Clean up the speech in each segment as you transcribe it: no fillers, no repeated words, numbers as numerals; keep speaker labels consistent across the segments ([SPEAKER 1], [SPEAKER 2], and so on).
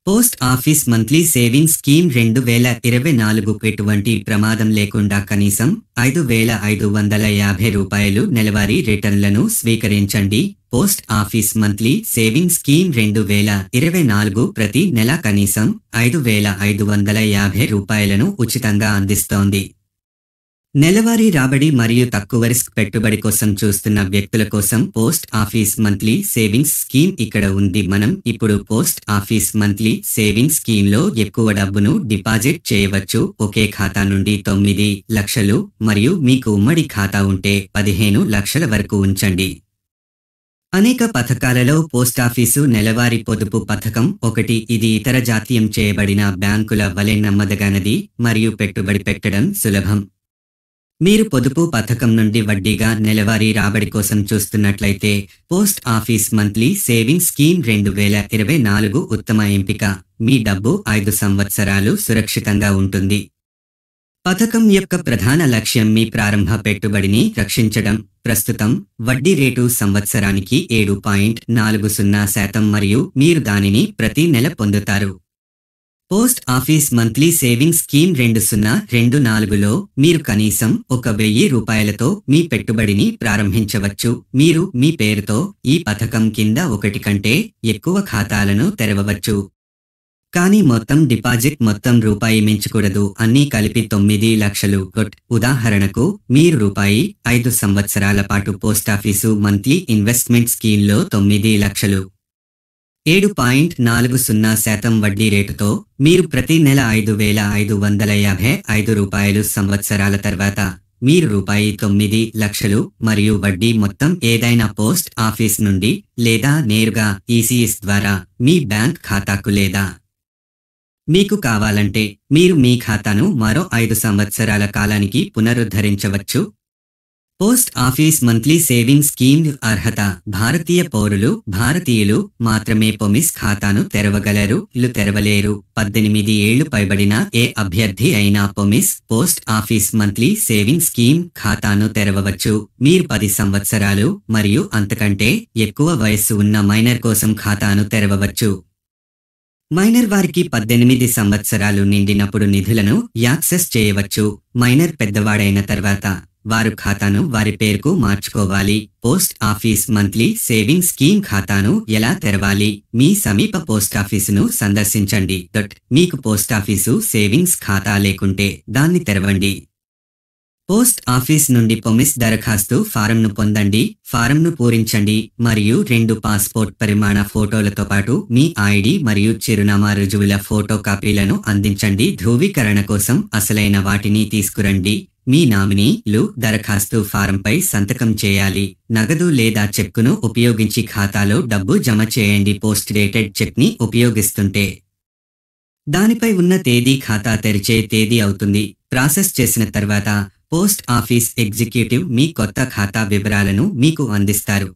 [SPEAKER 1] Post office monthly savings scheme 2024 ఎటువంటి ప్రమాదం లేకుండా కనీసం 5,550 రూపాయలు నెలవారీ రిటర్న్లను స్వీకరించండి. Post office monthly savings scheme 2024 ప్రతి నెల కనీసం 5,550 రూపాయలను ఉచితంగా అందిస్తోంది. నెలవారీ రాబడి మరియు తక్కువ రిస్క్ పెట్టుబడి కోసం చూస్తున్న వ్యక్తుల కోసం post office monthly savings scheme ఇక్కడ ఉంది. మనం ఇప్పుడు పోస్ట్ ఆఫీస్ మంత్లీ సేవింగ్స్ స్కీమ్లో ఎక్కువ డబ్బును డిపాజిట్ చేయవచ్చు. ఒకే ఖాతా నుండి 9 లక్షలు మరియు మీకు ఉమ్మడి ఖాతా ఉంటే 15 లక్షల వరకు ఉంచండి. అనేక పథకాలలో పోస్టాఫీసు నెలవారీ పొదుపు పథకం ఒకటి. ఇది ఇతర జాతీయం చేయబడిన బ్యాంకుల వలె నమ్మదగినది మరియు పెట్టుబడి పెట్టడం సులభం. మీరు పొదుపు పథకం నుండి వడ్డీగా నెలవారీ రాబడి కోసం చూస్తున్నట్లయితే post office monthly savings scheme 2024 ఉత్తమ ఎంపిక. మీ డబ్బు 5 సంవత్సరాలు సురక్షితంగా ఉంటుంది. పథకం యొక్క ప్రధాన లక్ష్యం మీ ప్రారంభ పెట్టుబడిని రక్షించడం. ప్రస్తుతం వడ్డీ రేటు సంవత్సరానికి 7.40% మరియు మీరు దానిని ప్రతి నెల పొందుతారు. Post office monthly savings scheme 2024లో మీరు కనీసం 1,000 రూపాయలతో మీ పెట్టుబడిని ప్రారంభించవచ్చు. మీరు మీ పేరుతో ఈ పథకం కింద 1 కంటే ఎక్కువ ఖాతాలను తెరవవచ్చు. కానీ మొత్తం డిపాజిట్ మొత్తం రూపాయి మించకూడదు. అన్నీ కలిపి 9 లక్షలు. ఉదాహరణకు మీరు రూపాయి 5 సంవత్సరాల పాటు పోస్టాఫీసు మంత్లీ ఇన్వెస్ట్మెంట్ స్కీమ్లో 9 లక్షలు 7.40% వడ్డీ రేటుతో మీరు ప్రతి నెల 5,555 రూపాయలు సంవత్సరాల తర్వాత మీరు రూపాయి 9 లక్షలు మరియు వడ్డీ మొత్తం ఏదైనా పోస్ట్ ఆఫీస్ నుండి లేదా నేరుగా ఈసీఎస్ ద్వారా మీ బ్యాంక్ ఖాతాకు లేదా మీకు కావాలంటే మీరు మీ ఖాతాను మరో 5 సంవత్సరాల కాలానికి పునరుద్ధరించవచ్చు. Post office monthly savings scheme అర్హత. భారతీయ పౌరులు భారతీయులు మాత్రమే పొమిస్ ఖాతాను తెరవగలరు. తెరవలేరు. 18 ఏళ్లు పైబడిన ఏ అభ్యర్థి అయినా పొమిస్ post office monthly savings scheme ఖాతాను తెరవవచ్చు. మీరు 10 సంవత్సరాలు మరియు అంతకంటే ఎక్కువ వయస్సు ఉన్న మైనర్ కోసం ఖాతాను తెరవవచ్చు. మైనర్ వారికి 18 సంవత్సరాలు నిండినప్పుడు నిధులను యాక్సెస్ చేయవచ్చు. మైనర్ పెద్దవాడైన తర్వాత వారు ఖాతాను వారి పేరుకు మార్చుకోవాలి. Post office monthly savings scheme ఖాతాను ఎలా తెరవాలి? మీ సమీప పోస్టాఫీసును సందర్శించండి. మీకు పోస్టాఫీసు సేవింగ్స్ ఖాతా లేకుంటే దాన్ని తెరవండి. పోస్ట్ ఆఫీస్ నుండి పొమిస్ దరఖాస్తు ఫారంను పొందండి. ఫారంను పూరించండి మరియు 2 పాస్పోర్ట్ పరిమాణ ఫోటోలతో పాటు మీ ఐడి మరియు చిరునామా రుజువుల ఫోటో కాపీలను అందించండి. ధృవీకరణ కోసం అసలైన వాటిని తీసుకురండి. మీ నామినీలు దరఖాస్తు ఫారంపై సంతకం చేయాలి. నగదు లేదా చెక్కును ఉపయోగించి ఖాతాలో డబ్బు జమ చేయండి. పోస్ట్ డేటెడ్ చెక్ని ఉపయోగిస్తుంటే దానిపై ఉన్న తేదీ ఖాతా తెరిచే తేదీ అవుతుంది. ప్రాసెస్ చేసిన తర్వాత పోస్ట్ ఆఫీస్ ఎగ్జిక్యూటివ్ మీ కొత్త ఖాతా వివరాలను మీకు అందిస్తారు.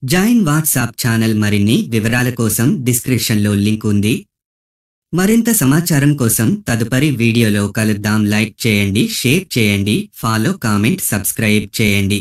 [SPEAKER 1] Join WhatsApp channel. మరిన్ని వివరాల కోసం డిస్క్రిప్షన్లో లింక్ ఉంది. మరింత సమాచారం కోసం తదుపరి వీడియోలో కలుద్దాం. లైక్ చేయండి, షేర్ చేయండి, ఫాలో, కామెంట్, సబ్స్క్రైబ్ చేయండి.